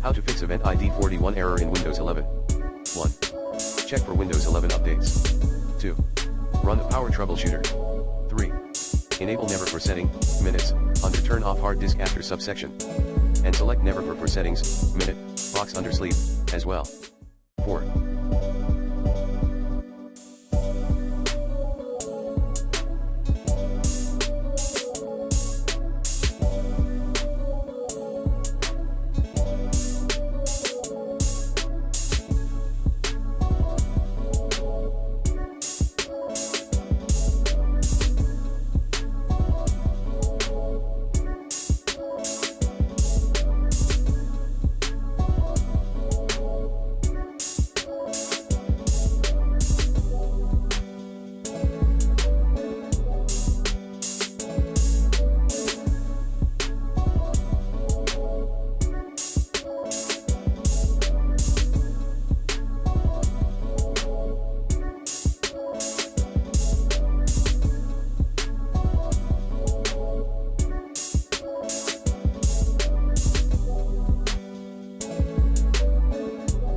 How to fix Event ID 41 error in Windows 11. 1. Check for Windows 11 updates. 2. Run the power troubleshooter. 3. Enable Never for setting, minutes, under turn off hard disk after subsection. And select Never for settings, minute, box under sleep, as well. 4.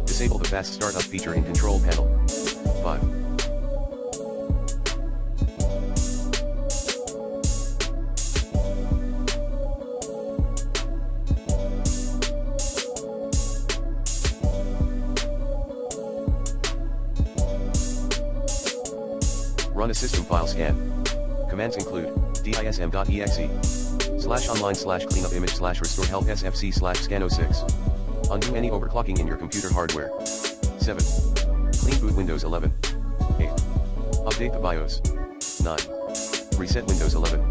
Disable the fast startup feature in control panel. 5. Run a system file scan. Commands include dism.exe/online/cleanup/image/restore help sfc/scan06. Undo any overclocking in your computer hardware. 7. Clean boot Windows 11. 8. Update the BIOS. 9. Reset Windows 11.